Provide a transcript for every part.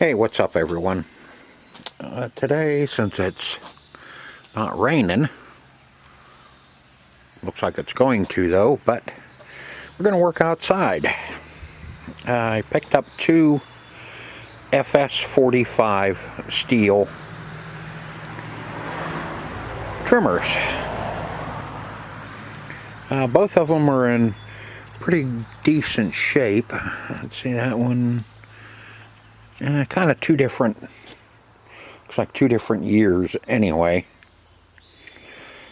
Hey, what's up everyone? Today, since it's not raining, looks like it's going to though, but we're going to work outside. I picked up two FS45 Stihl trimmers. Both of them are in pretty decent shape. Let's see, that one, kind of two different, looks like two different years anyway,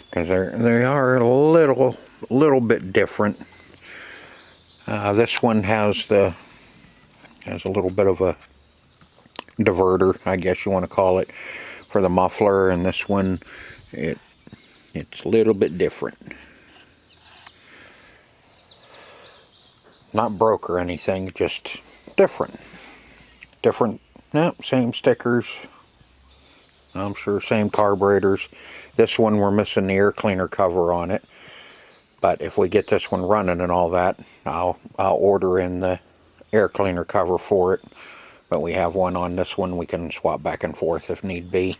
because they are a little bit different. This one has a little bit of a diverter, I guess you want to call it, for the muffler, and this one it's a little bit different. Not broke or anything, just different. Yep, same stickers, I'm sure same carburetors. This one we're missing the air cleaner cover on it, but if we get this one running and all that, I'll order in the air cleaner cover for it. But we have one on this one, we can swap back and forth if need be.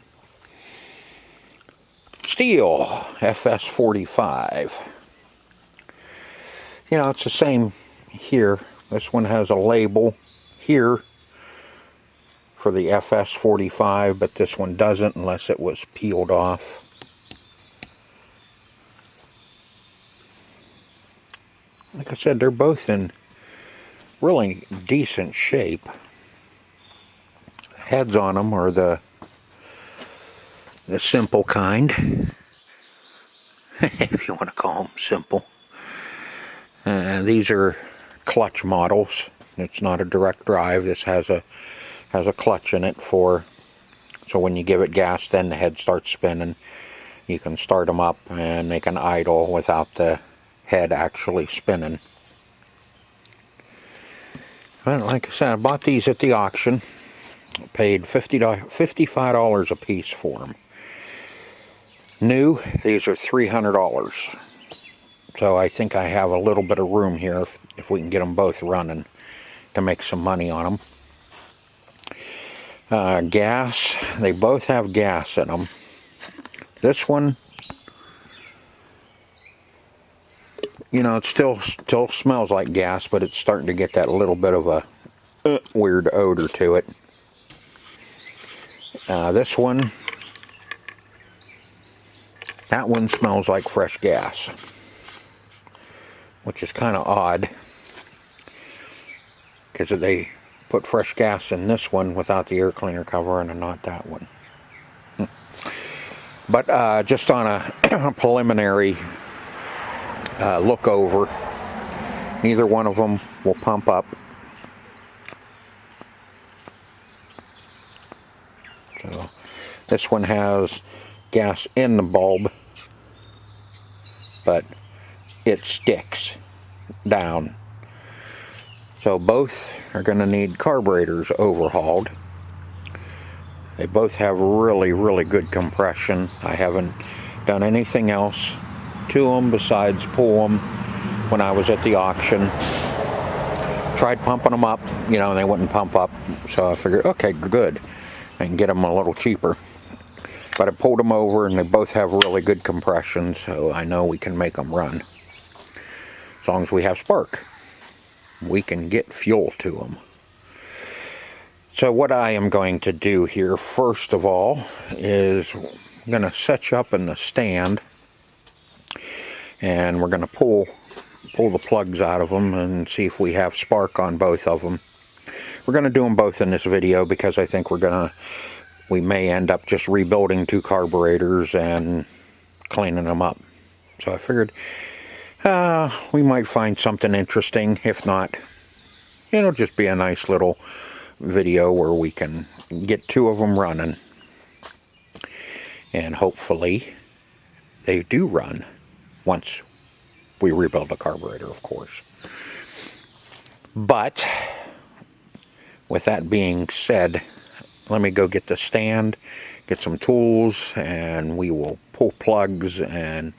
Stihl FS45. You know, it's the same here. This one has a label here for the FS45, but this one doesn't unless it was peeled off. Like I said, they're both in really decent shape. Heads on them are the simple kind, if you want to call them simple. These are clutch models. It's not a direct drive. This has a clutch in it so when you give it gas, then the head starts spinning. You can start them up and they can idle without the head actually spinning. Well, like I said, I bought these at the auction. Paid $55 a piece for them. New, these are $300. So I think I have a little bit of room here if we can get them both running to make some money on them. Gas, they both have gas in them. This one, you know, it still smells like gas, but it's starting to get that little bit of a weird odor to it. This one, that one smells like fresh gas, which is kind of odd because they put fresh gas in this one without the air cleaner cover and not that one. But just on a preliminary look over, neither one of them will pump up. So this one has gas in the bulb, but it sticks down. So both are going to need carburetors overhauled. They both have really good compression. I haven't done anything else to them besides pull them when I was at the auction. Tried pumping them up, you know, and they wouldn't pump up, so I figured, okay, good, I can get them a little cheaper. But I pulled them over and they both have really good compression, so I know we can make them run. As long as we have spark, we can get fuel to them. So what I am going to do here, first of all, is I'm going to set you up in the stand, and we're going to pull the plugs out of them and see if we have spark on both of them. We're going to do them both in this video because I think we may end up just rebuilding two carburetors and cleaning them up. So I figured we might find something interesting. If not, it'll just be a nice little video where we can get two of them running. And hopefully they do run once we rebuild the carburetor, of course. But with that being said, let me go get the stand, get some tools, and we will pull plugs and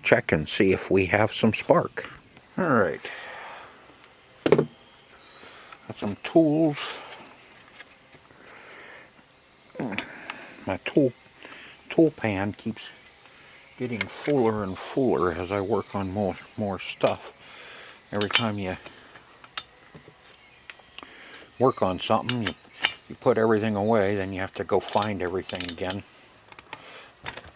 check and see if we have some spark. Alright. Got some tools. my tool pan keeps getting fuller and fuller as I work on more stuff. Every time you work on something, you put everything away, then you have to go find everything again.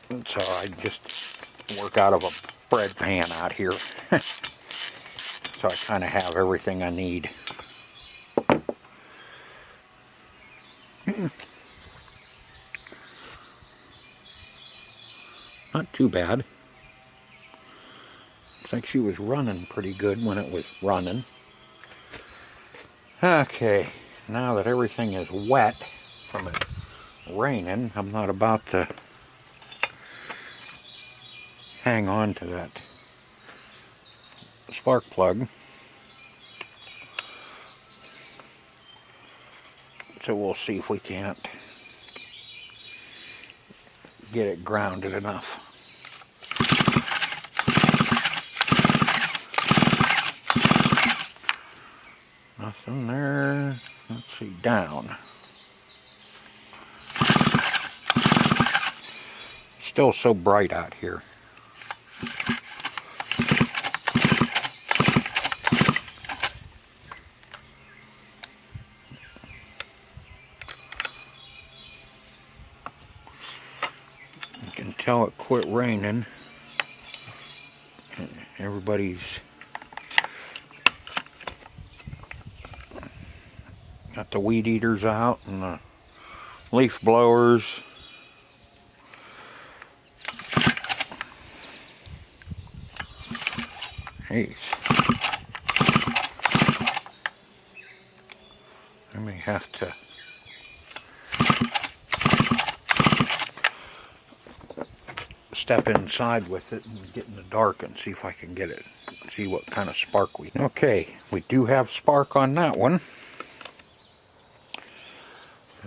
And so I just work out of a bread pan out here. So I kind of have everything I need. Not too bad. Looks like she was running pretty good when it was running. Okay, now that everything is wet from it raining, I'm not about to hang on to that spark plug. So we'll see if we can't get it grounded enough. Nothing there. Let's see, down. Still so bright out here. You can tell it quit raining. Everybody's got the weed eaters out and the leaf blowers. Jeez. I may have to step inside with it and get in the dark and see if I can get it, see what kind of spark we... Okay, we do have spark on that one.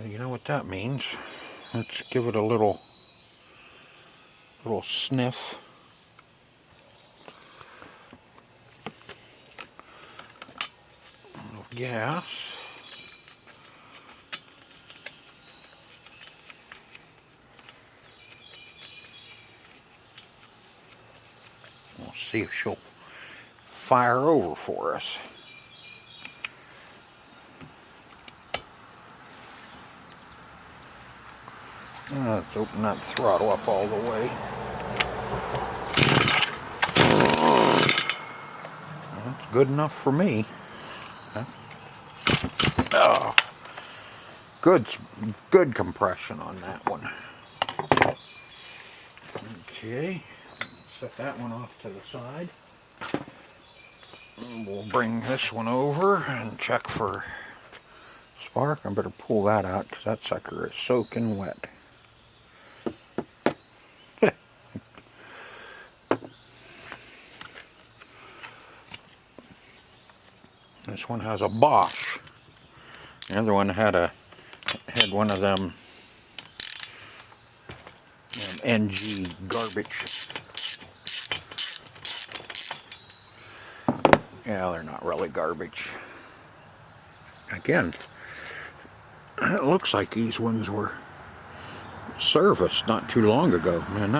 You know what that means. Let's give it a little sniff. Of gas. We'll see if she'll fire over for us. Let's open that throttle up all the way. That's good enough for me. Oh, good compression on that one. Okay, set that one off to the side. And we'll bring this one over and check for spark. I better pull that out because that sucker is soaking wet. This one has a Bosch. The other one had one of them NG garbage. Yeah, they're not really garbage. Again, it looks like these ones were serviced not too long ago. Man,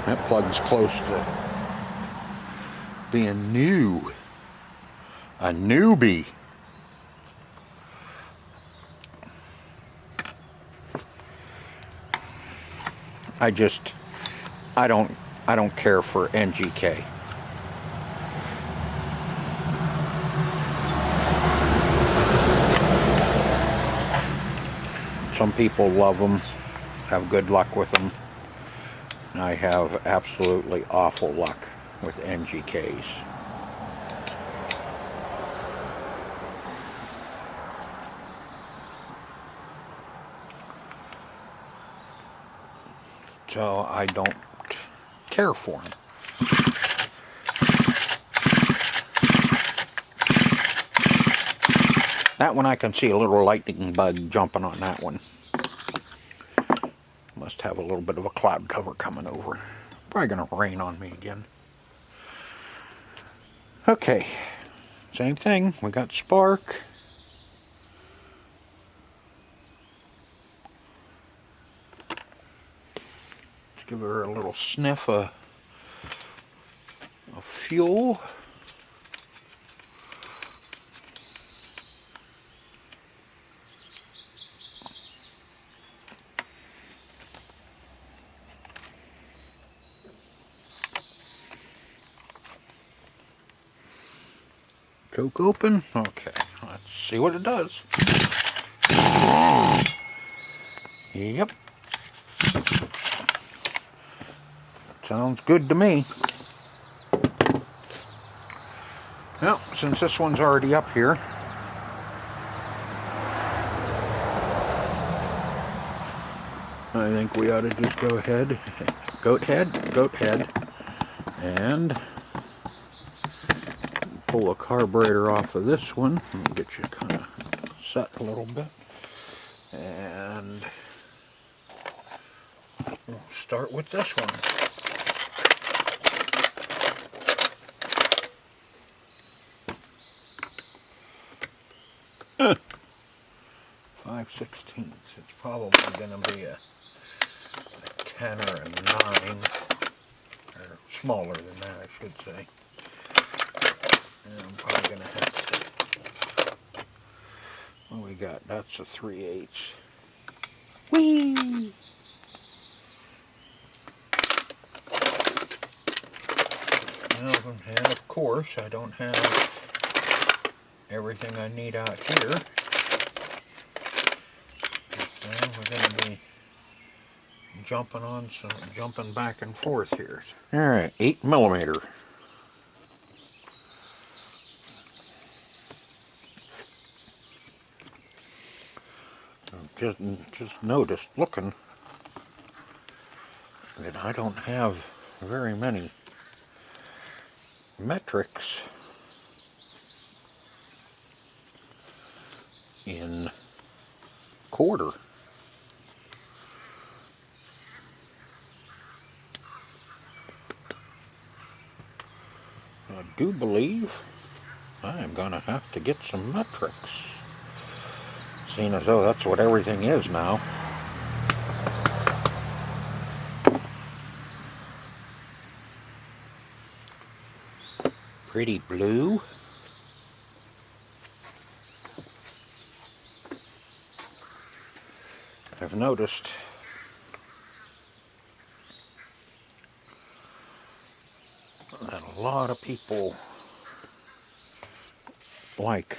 that plug's close to being new. A newbie. I don't care for NGK. Some people love them, have good luck with them. I have absolutely awful luck with NGKs. So I don't care for them. That one I can see a little lightning bug jumping on that one. Must have a little bit of a cloud cover coming over. Probably gonna rain on me again. Okay, same thing. We got spark. give her a little sniff of fuel. Choke open. Okay, let's see what it does. Yep. Sounds good to me. Well, since this one's already up here, I think we ought to just go ahead, goat head, and pull the carburetor off of this one. Let me get you kind of set a little bit. And we'll start with this one. Uh, 5/16. It's probably going to be a 10 or a 9, or smaller than that, I should say. And I'm probably going to have to. What we got? That's a 3/8. Whee! And of course, I don't have everything I need out here. So we're going to be jumping back and forth here. All right, 8mm. Just noticed looking that I don't have very many metrics in quarter. I do believe I am going to have to get some metrics, seeing as though that's what everything is now. Pretty blue. I've noticed that a lot of people like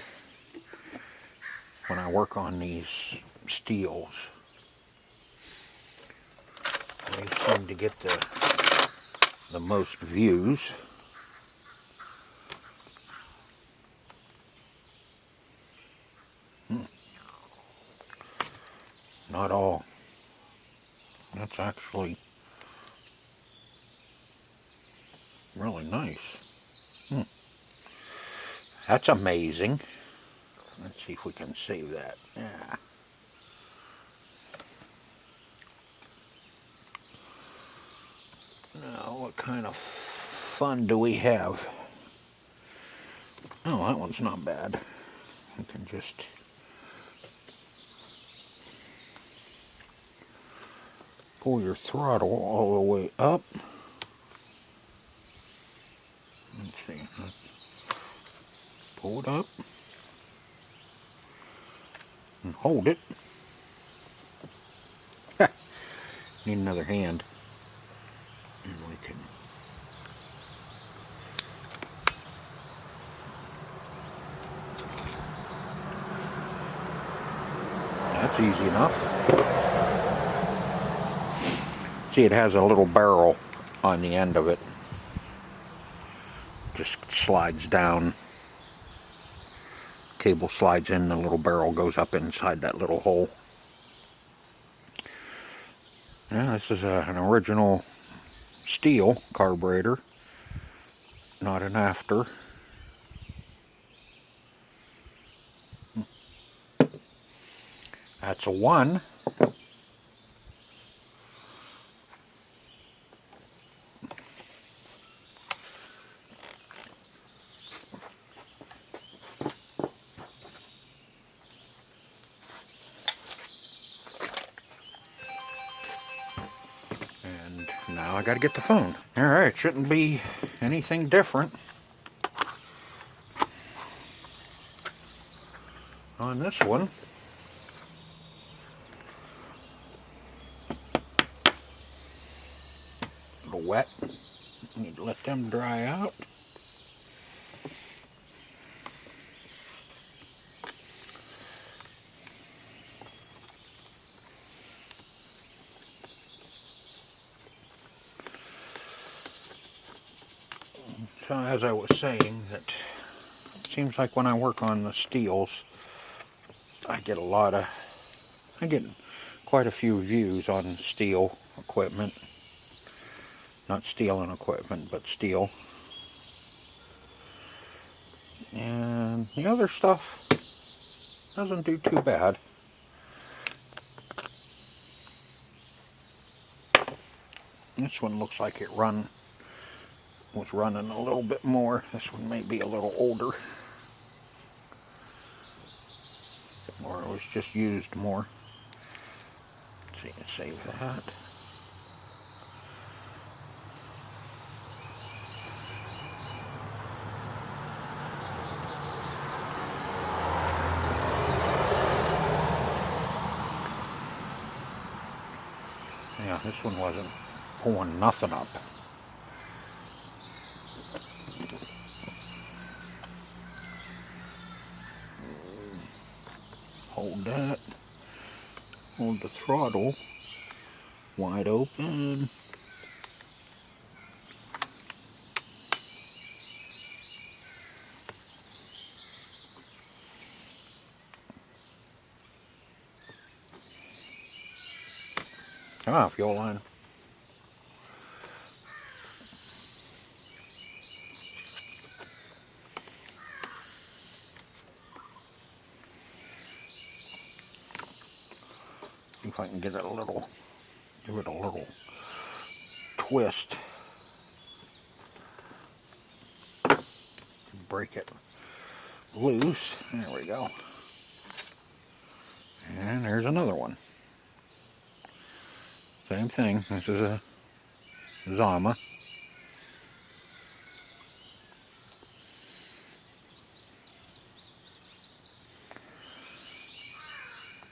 when I work on these Stihls, they seem to get the most views. Not all. That's actually really nice. That's amazing. Let's see if we can save that. Yeah. Now, what kind of fun do we have? Oh, that one's not bad. We can just pull your throttle all the way up. Let's see. Pull it up and hold it. Need another hand. And we can that's easy enough. See, it has a little barrel on the end of it. Just slides down. Cable slides in, the little barrel goes up inside that little hole. Yeah, this is an original Stihl carburetor, not an after. That's a 1. now I gotta get the phone. Alright, shouldn't be anything different on this one. A little wet. Need to let them dry out. So as I was saying, that it seems like when I work on the Stihls, I get quite a few views on Stihl equipment. Not Stihl and equipment, but Stihl. And the other stuff doesn't do too bad. This one looks like it was running a little bit more. This one may be a little older. Or it was just used more. Let's see, save that. Yeah, this one wasn't pulling nothing up. Hold that. Hold the throttle wide open. Come on, fuel line. See if I can get it give it a little twist. Break it loose. There we go. And there's another one. Same thing. This is a Zama.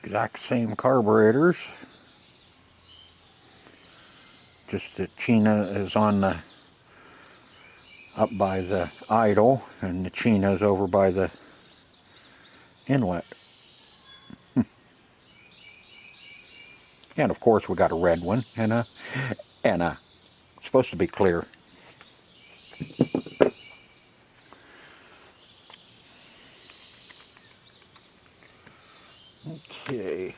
Exact same carburetors. Just the China is on the up by the idle, and the China is over by the inlet. And of course we got a red one and a it's supposed to be clear. Okay.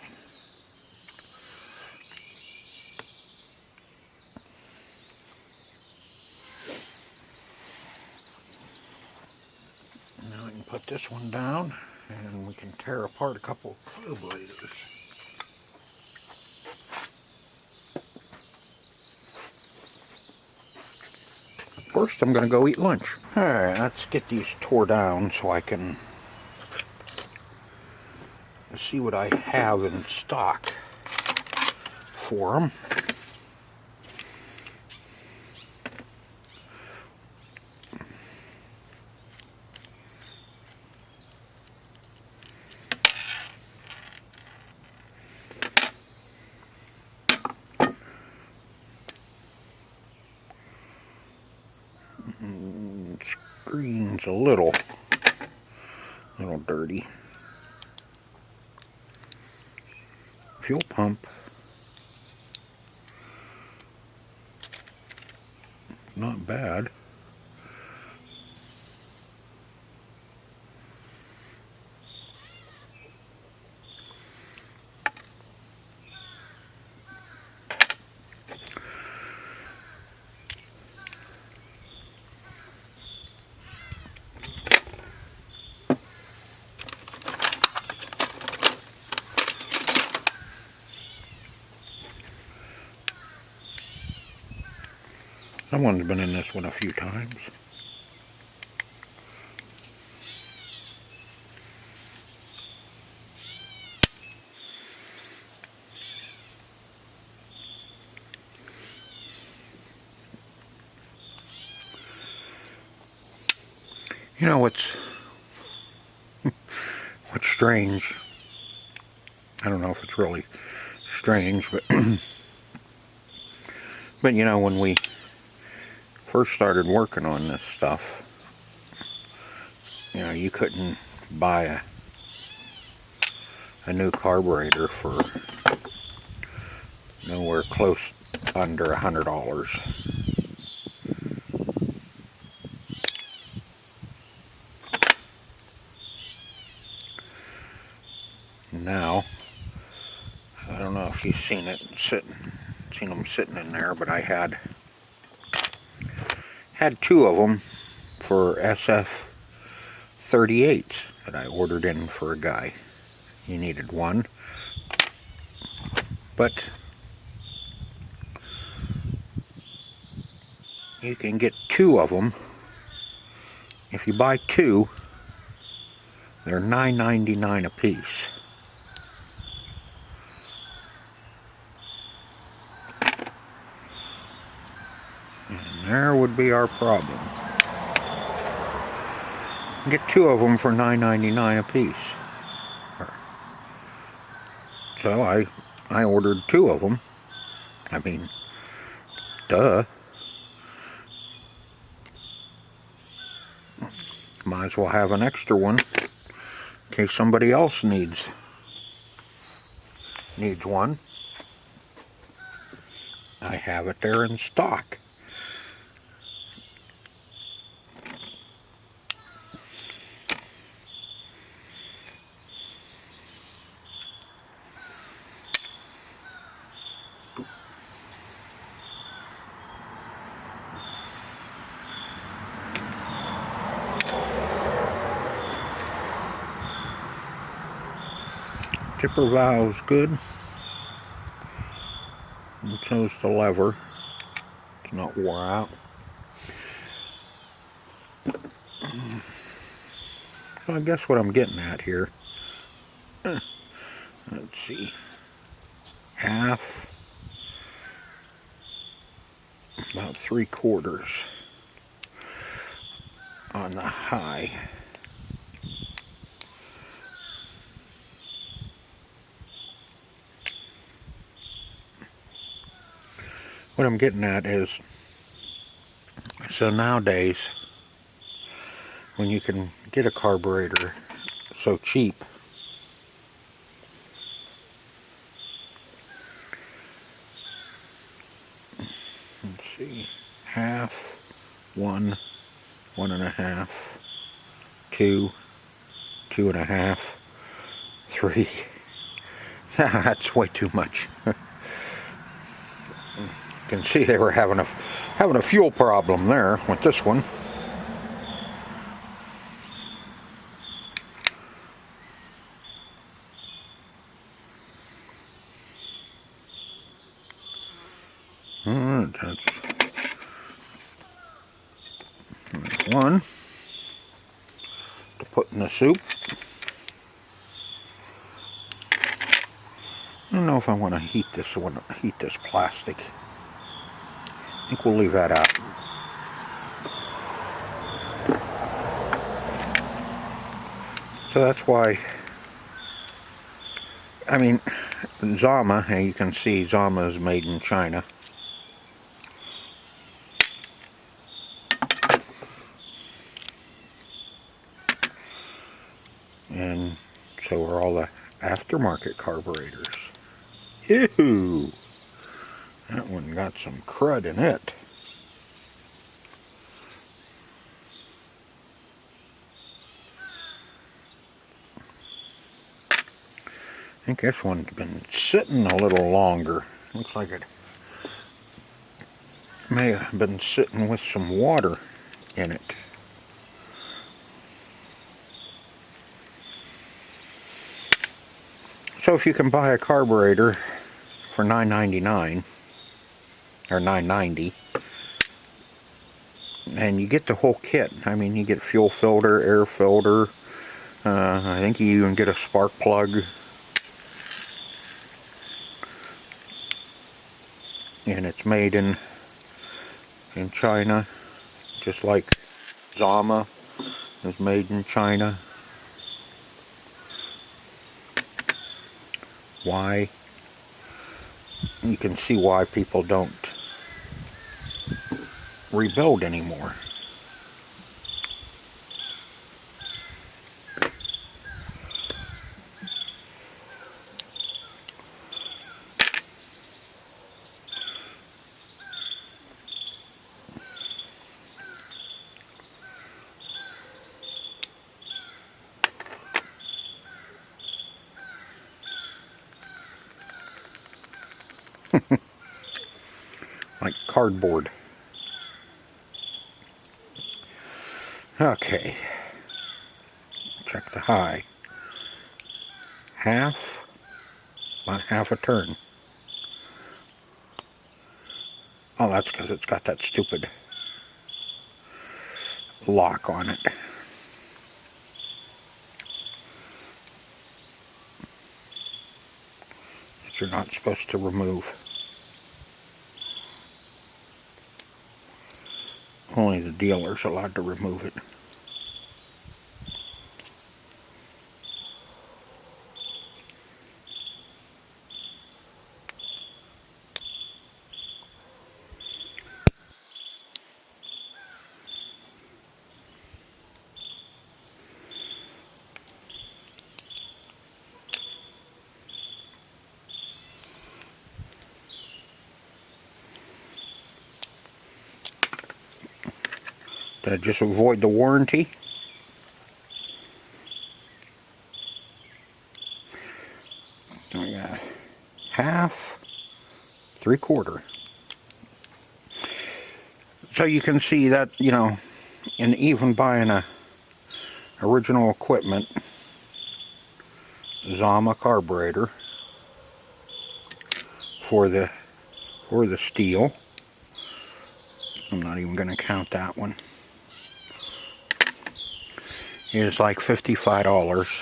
Now we can put this one down and we can tear apart a couple of carburetors. First I'm going to go eat lunch. Alright, let's get these tore down so I can see what I have in stock for them. Screen's a little dirty. Fuel pump, not bad. Someone's been in this one a few times. You know what's strange? I don't know if it's really strange, but but you know, when we first started working on this stuff, you know, you couldn't buy a new carburetor for nowhere close under $100. Now, I don't know if you've seen them sitting in there, but I had two of them for SF38s that I ordered in for a guy. He needed one, but you can get two of them. If you buy two, they're $9.99 a piece. And there would be our problem. Get two of them for $9.99 a piece. So I ordered two of them. I mean, duh. Might as well have an extra one in case somebody else needs one. I have it there in stock. Tipper valve's good, and so's the lever. It's not wore out. So I guess what I'm getting at here, let's see, half, about 3/4 on the high. What I'm getting at is, so nowadays, when you can get a carburetor so cheap, let's see, half, 1, 1.5, 2, 2.5, 3. That's way too much. You can see they were having a fuel problem there with this one. That's one to put in the soup. I don't know if I want to heat this plastic. I think we'll leave that out. So that's why, I mean, Zama, and you can see Zama is made in China. And so are all the aftermarket carburetors. Ew! That one got some crud in it. I think this one's been sitting a little longer. Looks like it may have been sitting with some water in it. So if you can buy a carburetor for $9.99 or $9.90, and you get the whole kit. I mean, you get fuel filter, air filter. I think you even get a spark plug. And it's made in China, just like Zama. is made in China. Why? You can see why people don't rebuild anymore. Like cardboard. Okay. Check the high. Half, about half a turn. Oh, that's because it's got that stupid lock on it. That you're not supposed to remove. Only the dealer's allowed to remove it. Did I just avoid the warranty? I got half, 3/4. So you can see that, you know, and even buying a original equipment Zama carburetor for the Stihl. I'm not even going to count that one. Is like $55.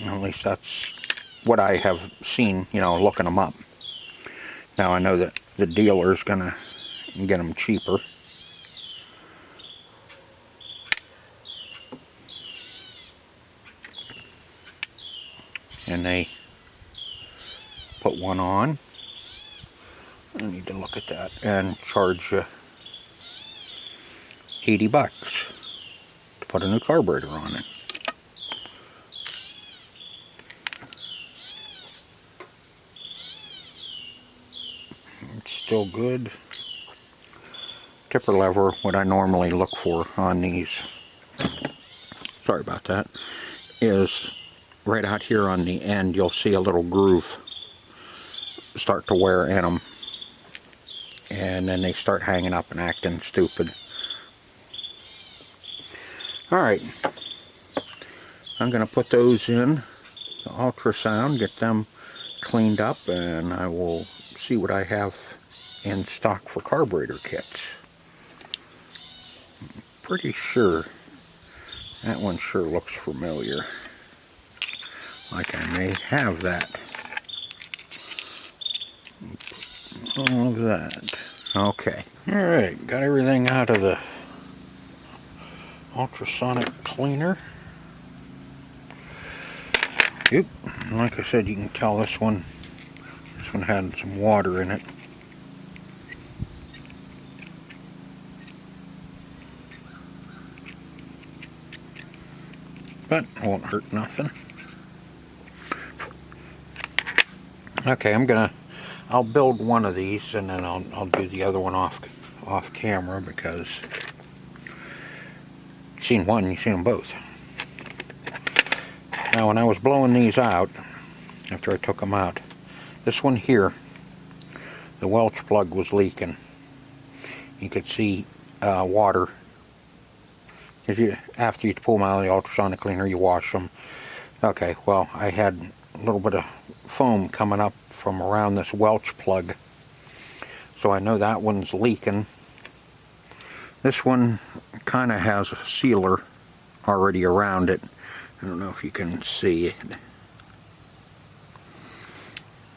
At least that's what I have seen, you know, looking them up. Now I know that the dealer's gonna get them cheaper. And they put one on. I need to look at that. And charge you $80 to put a new carburetor on it. It's still good. Tipper lever, what I normally look for on these, sorry about that, is right out here on the end you'll see a little groove start to wear in them, and then they start hanging up and acting stupid. Alright, I'm going to put those in the ultrasound, get them cleaned up, and I will see what I have in stock for carburetor kits. Pretty sure that one sure looks familiar, like I may have that. All of that. Okay. Alright, got everything out of the ultrasonic cleaner. Yep, like I said, you can tell this one had some water in it. But it won't hurt nothing. Okay, I'll build one of these and then I'll do the other one off camera, because you've seen one, you've seen them both. Now when I was blowing these out, after I took them out, this one here, the Welch plug was leaking. You could see water. After you pull them out of the ultrasonic cleaner, you wash them. Okay, well, I had a little bit of foam coming up from around this Welch plug, so I know that one's leaking. This one kind of has a sealer already around it. I don't know if you can see it.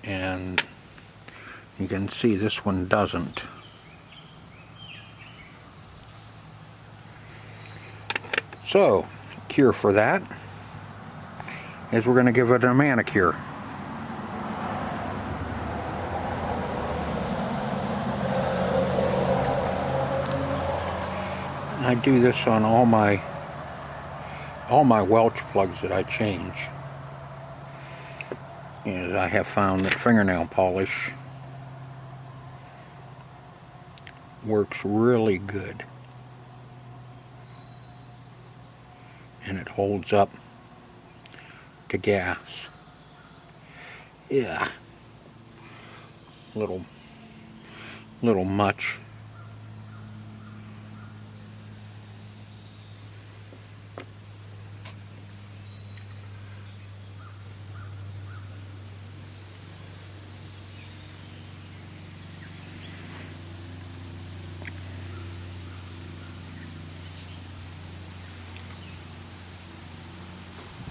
And you can see this one doesn't. So, cure for that is we're going to give it a manicure. I do this on all my Welch plugs that I change. And I have found that fingernail polish works really good. And it holds up to gas. Yeah. Little much.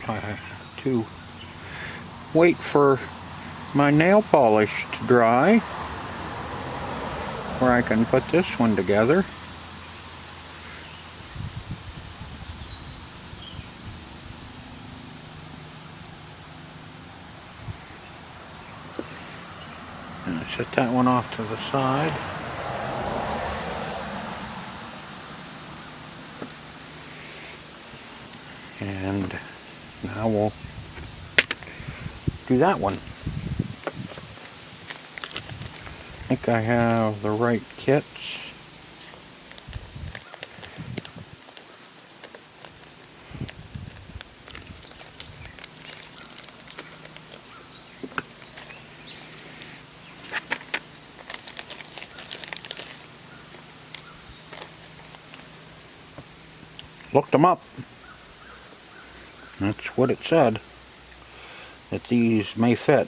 I have to wait for my nail polish to dry where I can put this one together. And I set that one off to the side. And now we'll do that one. I think I have the right kits. Looked them up. That's what it said, that these may fit.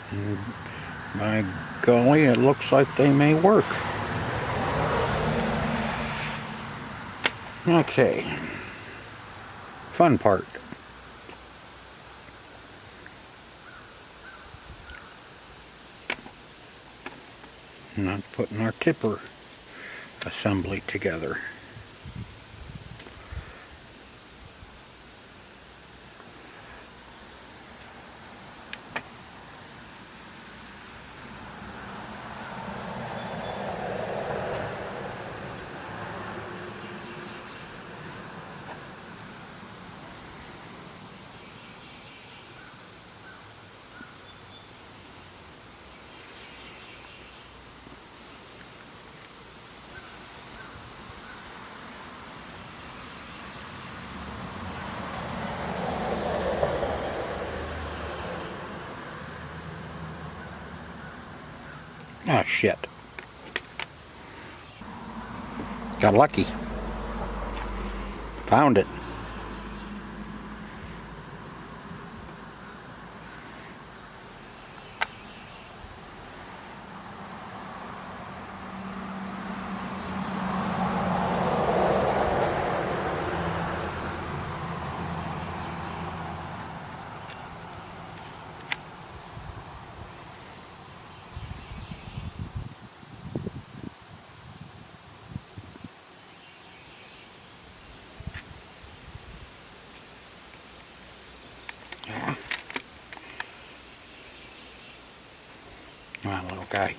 And by golly, it looks like they may work. Okay. Fun part. Not putting our tipper assembly together. Ah, shit. Got lucky. Found it. Come on, little guy.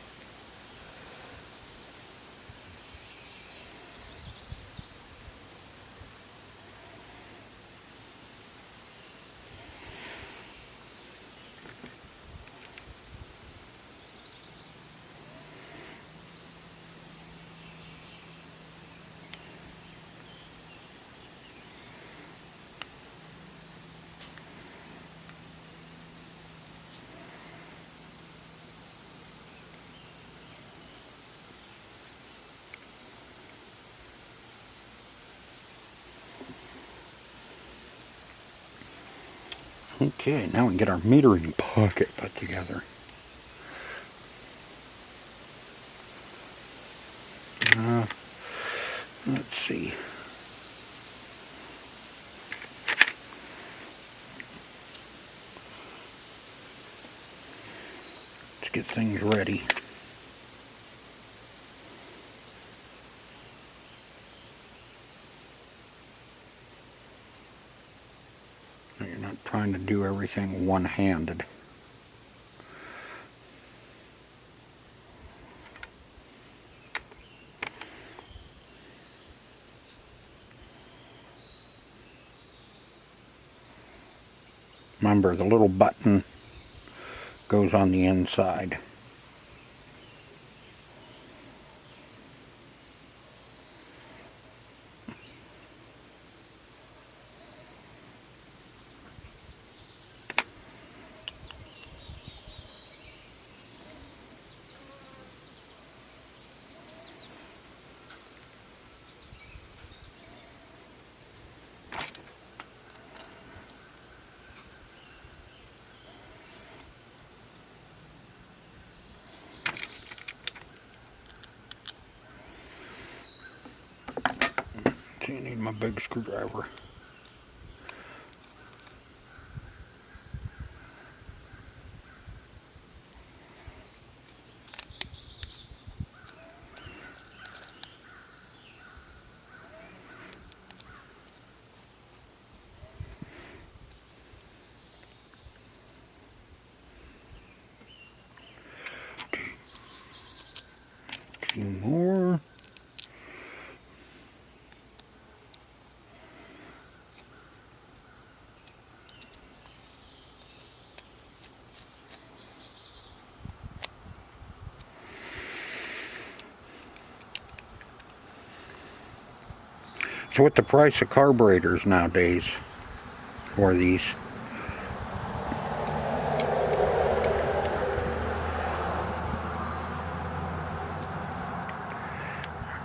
Okay, now we can get our metering pocket put together. Let's see. Let's get things ready. You're not trying to do everything one-handed. Remember, the little button goes on the inside. So you need my big screwdriver. Two more. So what the price of carburetors nowadays for these?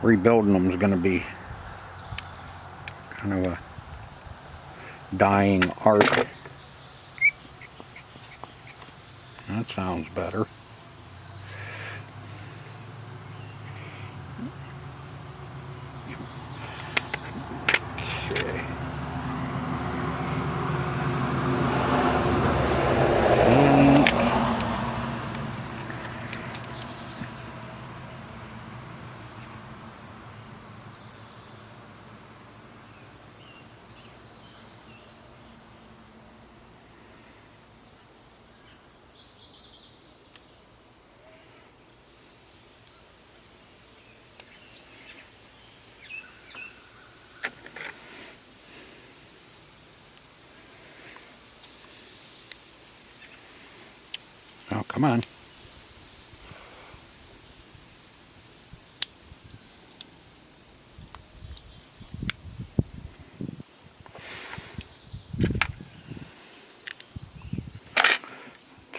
Rebuilding them is going to be kind of a dying art. That sounds better. Okay. Oh, come on.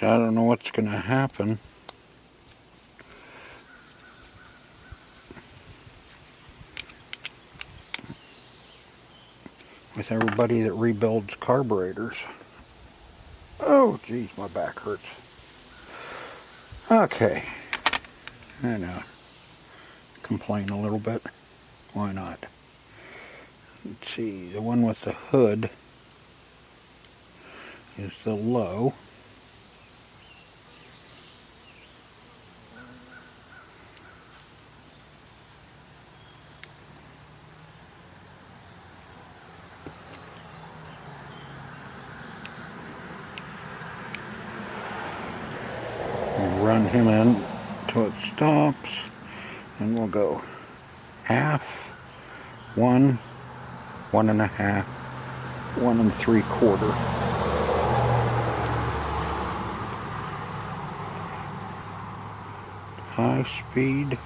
So I don't know what's going to happen. With everybody that rebuilds carburetors. Oh, geez, my back hurts. Okay. I know. Complain a little bit. Why not? Let's see, the one with the hood is the low. We'll run him in till it stops, and we'll go half, 1, 1.5, 1 3/4. High speed.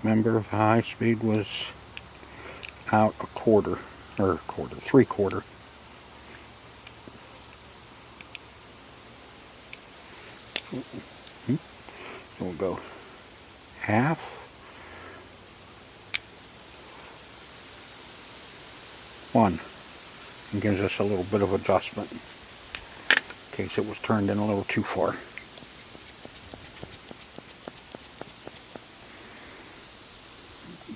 Remember, high speed was out 1/4, or 3/4. So we'll go half, 1, and gives us a little bit of adjustment in case it was turned in a little too far.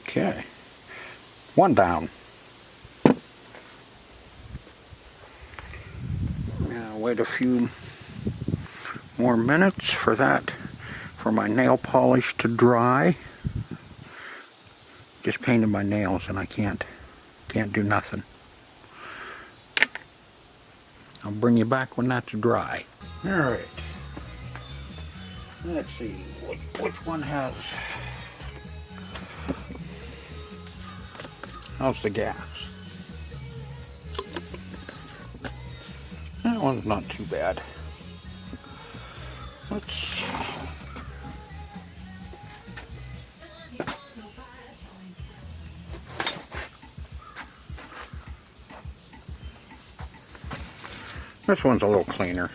Okay, 1 down. wait a few more minutes for that, for my nail polish to dry. Just painted my nails and I can't do nothing. I'll bring you back when that's dry. Alright. Let's see, which one has... How's the gas? That one's not too bad. Let's... This one's a little cleaner.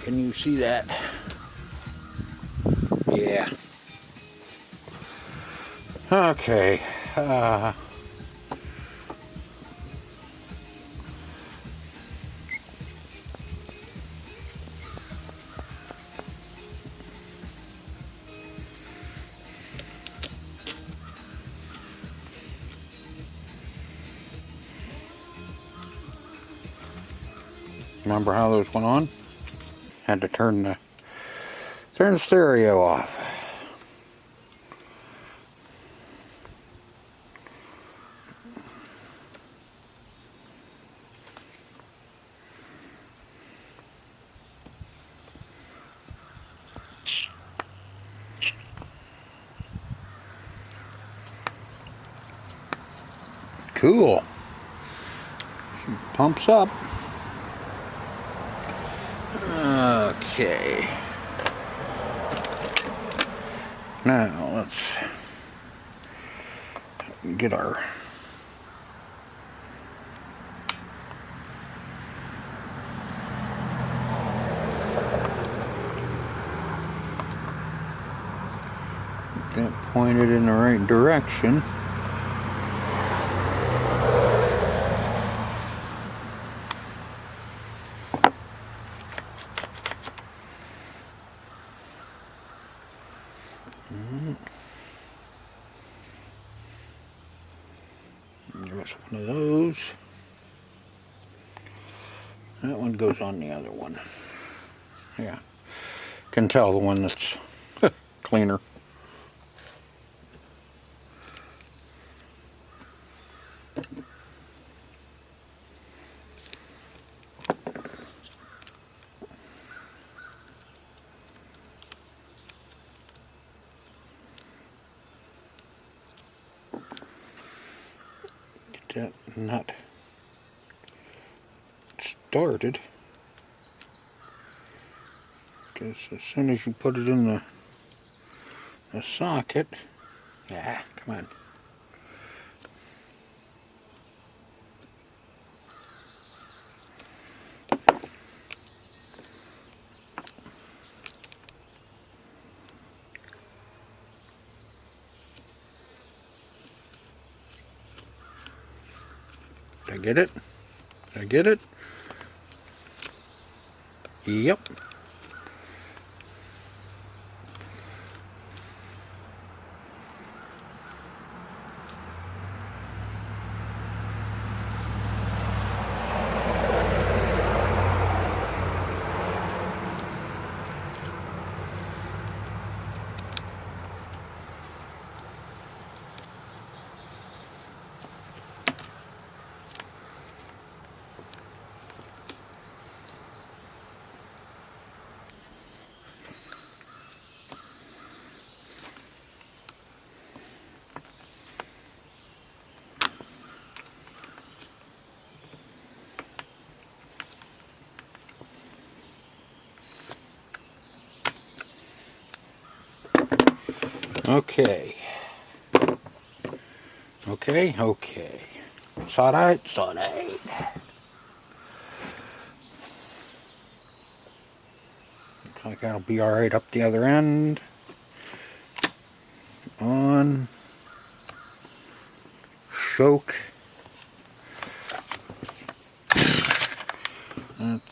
Can you see that? Yeah. Okay. Remember how those went on? Had to turn the stereo off. Cool. She pumps up. Okay. Now let's get our that pointed in the right direction. There's one of those. That one goes on the other one. Yeah. Can tell the one that's cleaner. Get that nut started. Because as soon as you put it in the socket, yeah, come on. Did I get it? Did I get it? Yep. Okay. Okay. Side. Looks like that'll be alright up the other end. On. Choke. That's...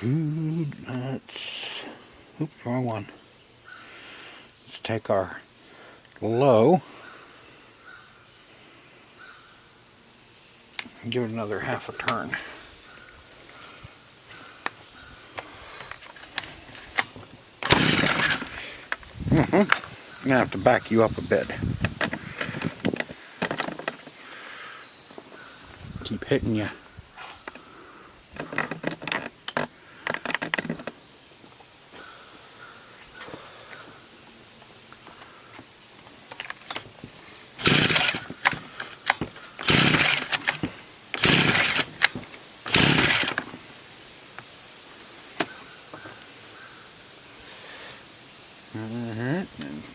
Let's, oops, wrong one. Let's take our low and give it another half a turn. I'm gonna have to back you up a bit. Keep hitting you.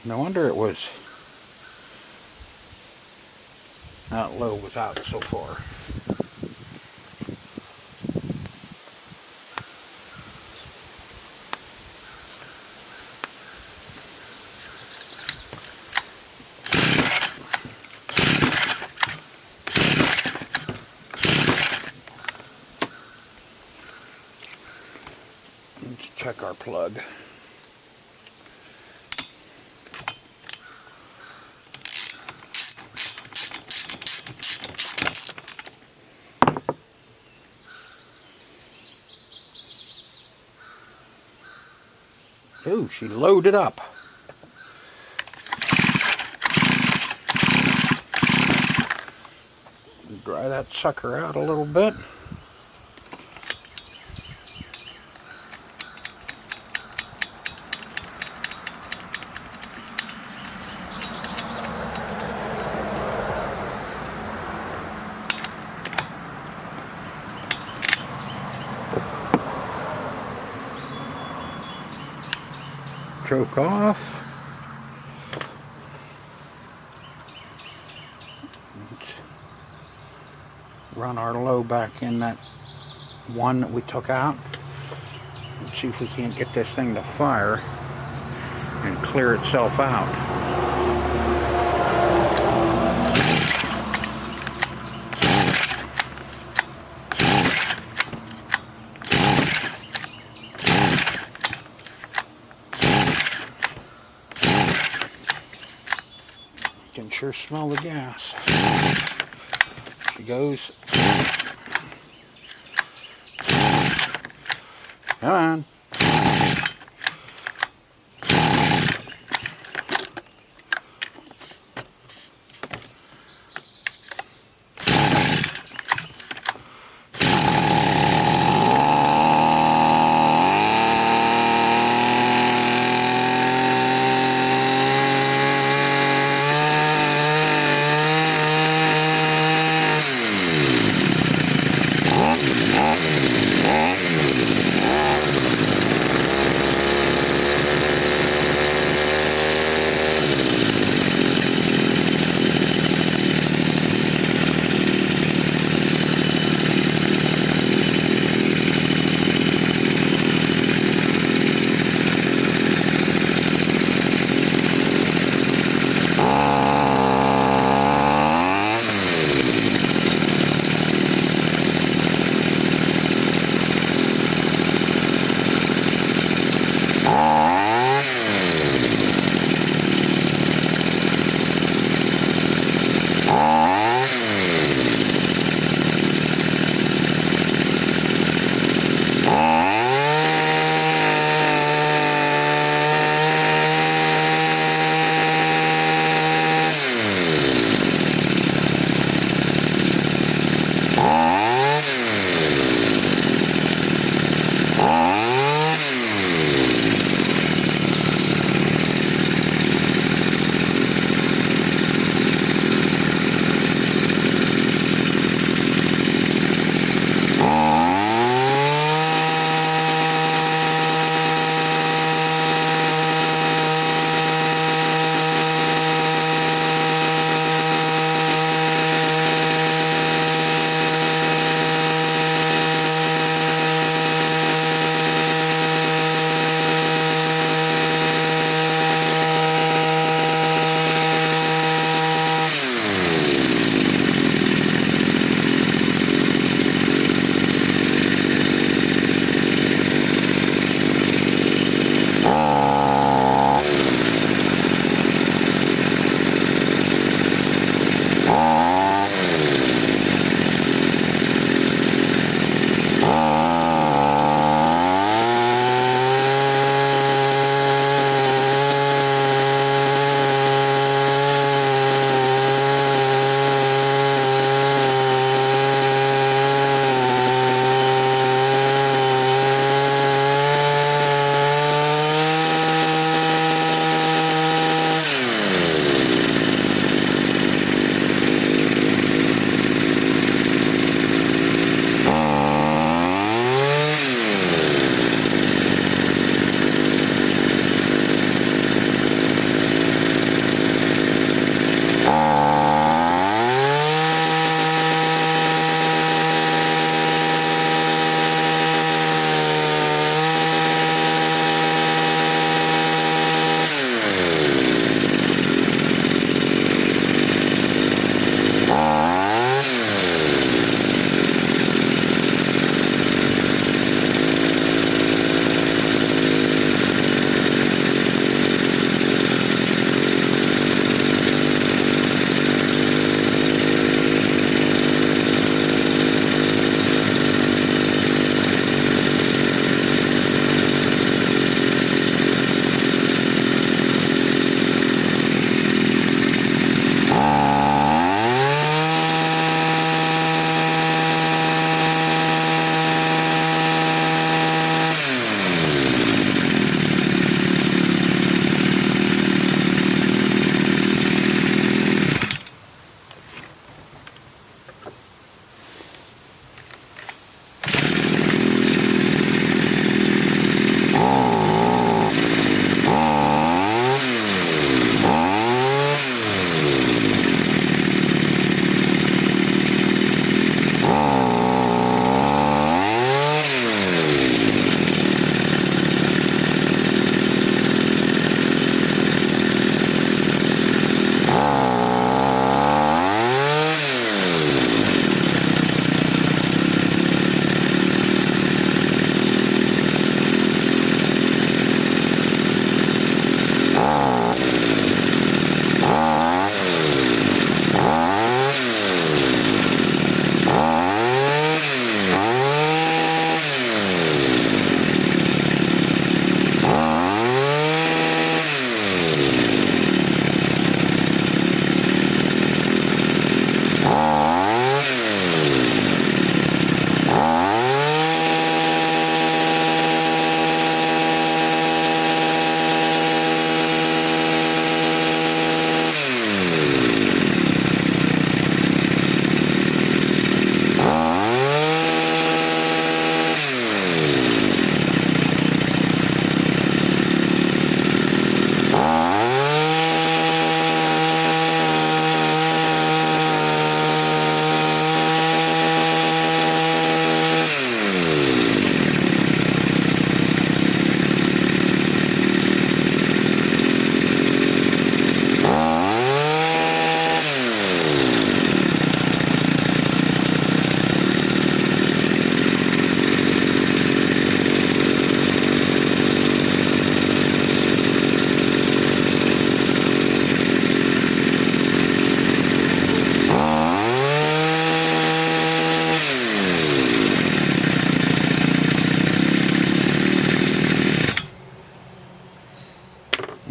No wonder it was that low was out so far. Let's check our plug. Ooh, she loaded up. Dry that sucker out a little bit. Choke off. Let's run our low back in that one that we took out. Let's see if we can't get this thing to fire and clear itself out. You can sure smell the gas. She goes. Come on.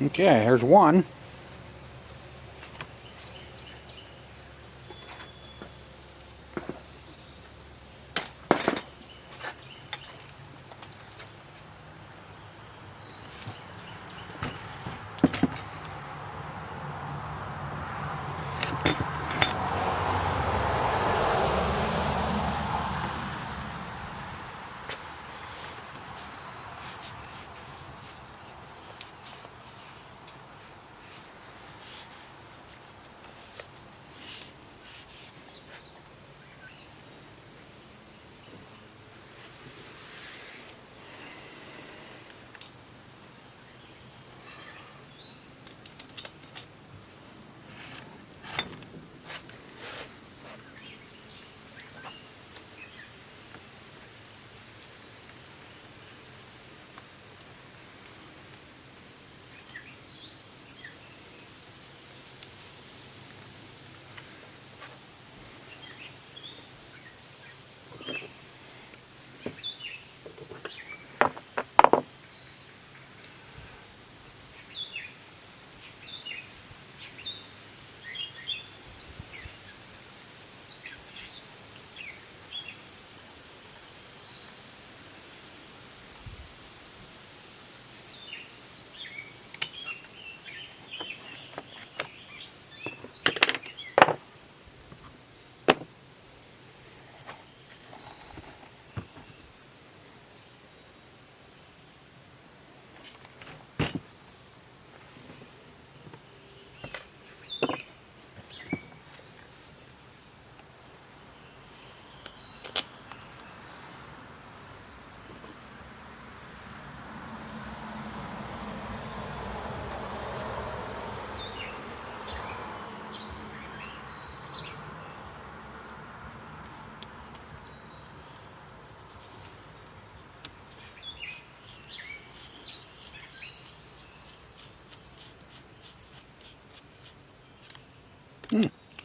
Okay, here's one.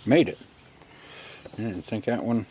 Made it. I didn't think that one.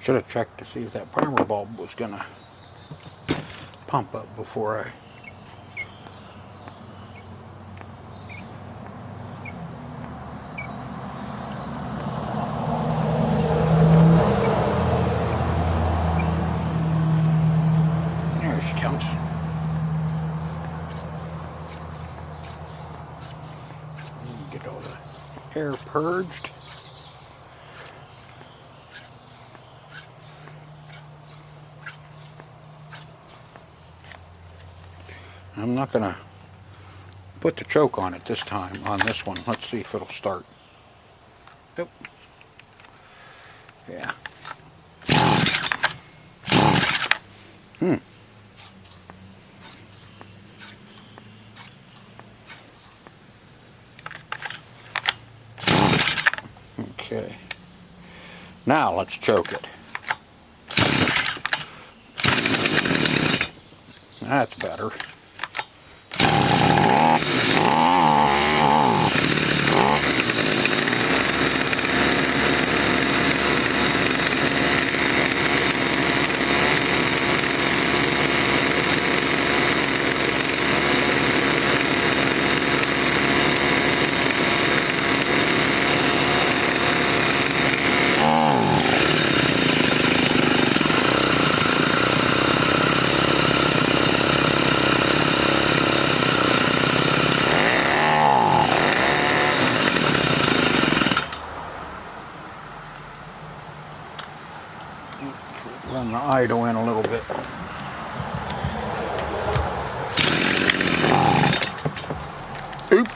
Should have checked to see if that primer bulb was gonna pump up before I. There she comes. Get all the air purged. I'm not gonna put the choke on it this time on this one. Let's see if it'll start. Yep. Yeah. Okay. Now let's choke it. That's better. Run the idle in a little bit. Oop.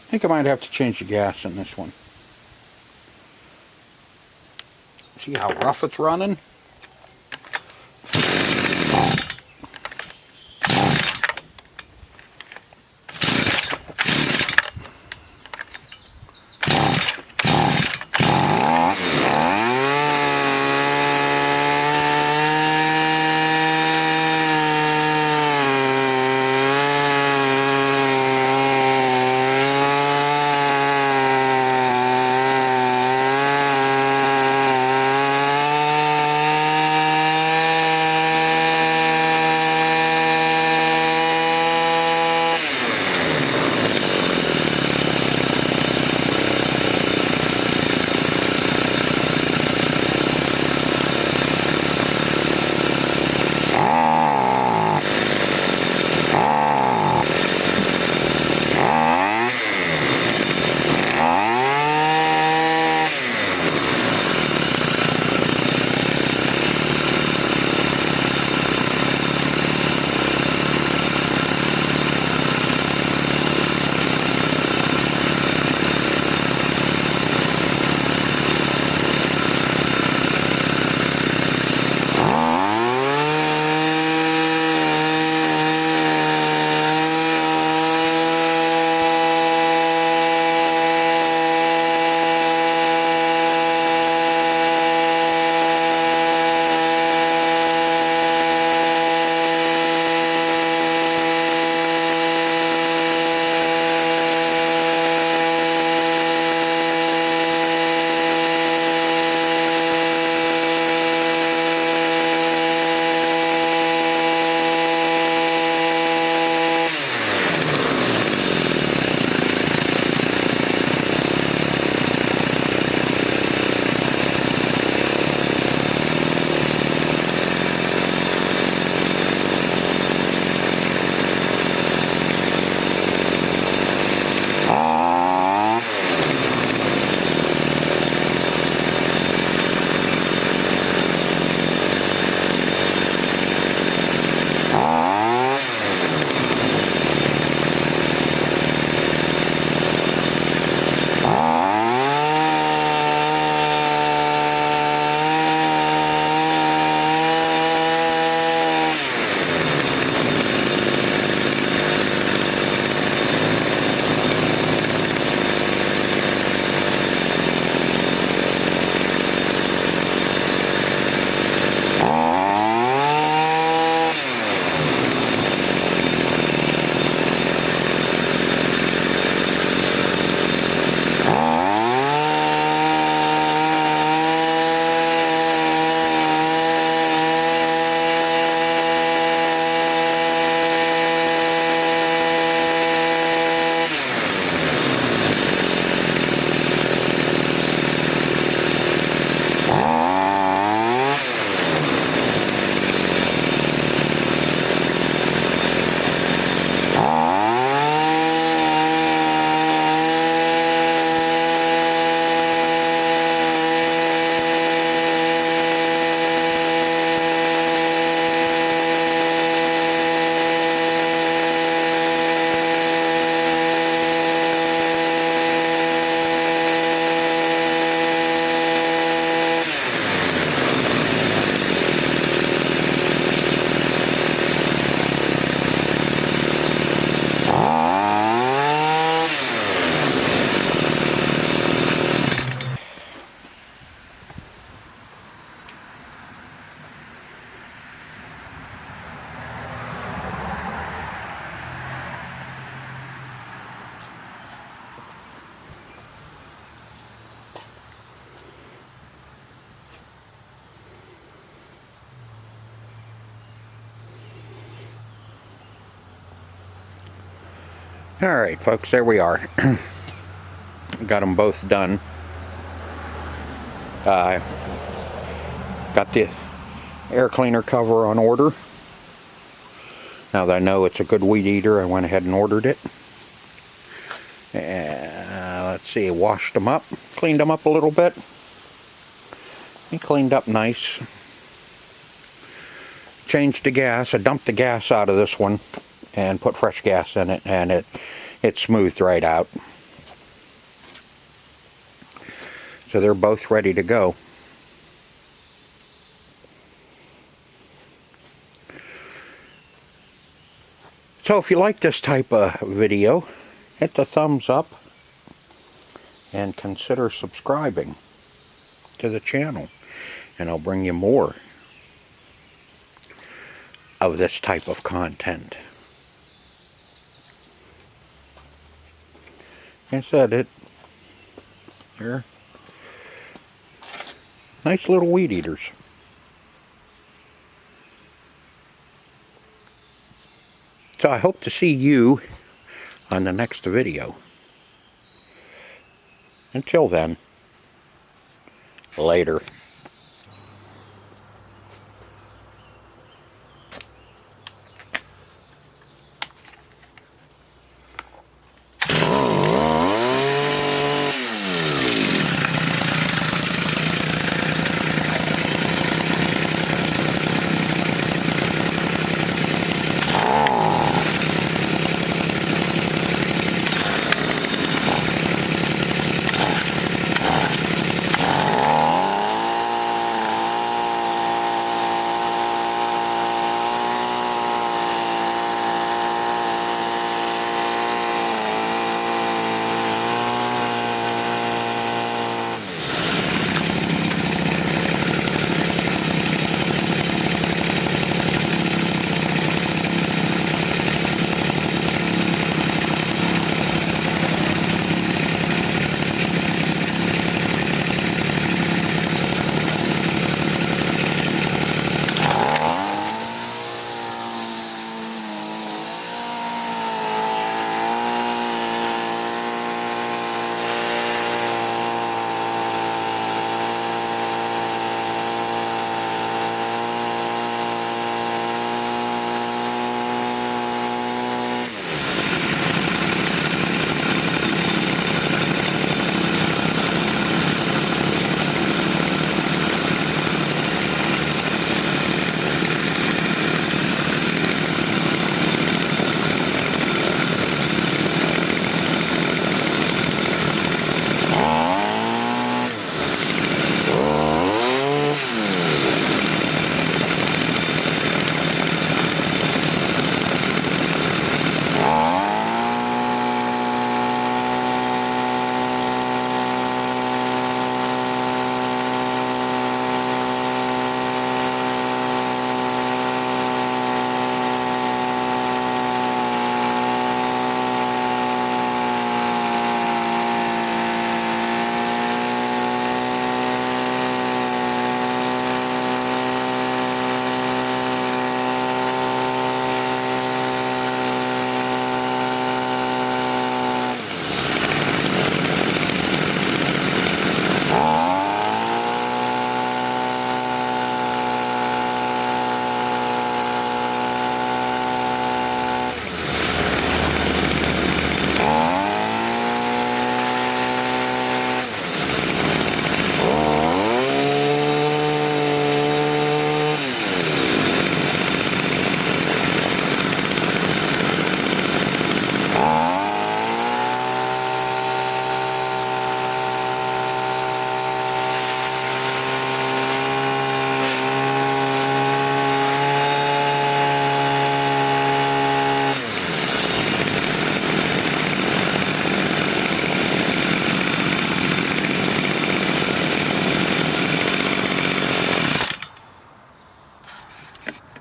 I think I might have to change the gas in this one. See how rough it's running? Alright folks, there we are. Got them both done. Got the air cleaner cover on order. Now that I know it's a good weed eater, I went ahead and ordered it. Let's see, washed them up, cleaned them up a little bit. He cleaned up nice. Changed the gas. I dumped the gas out of this one and put fresh gas in it, and it smoothed right out. So they're both ready to go. So if you like this type of video, hit the thumbs up and consider subscribing to the channel, and I'll bring you more of this type of content. I said they're nice little weed eaters. So I hope to see you on the next video. Until then, later.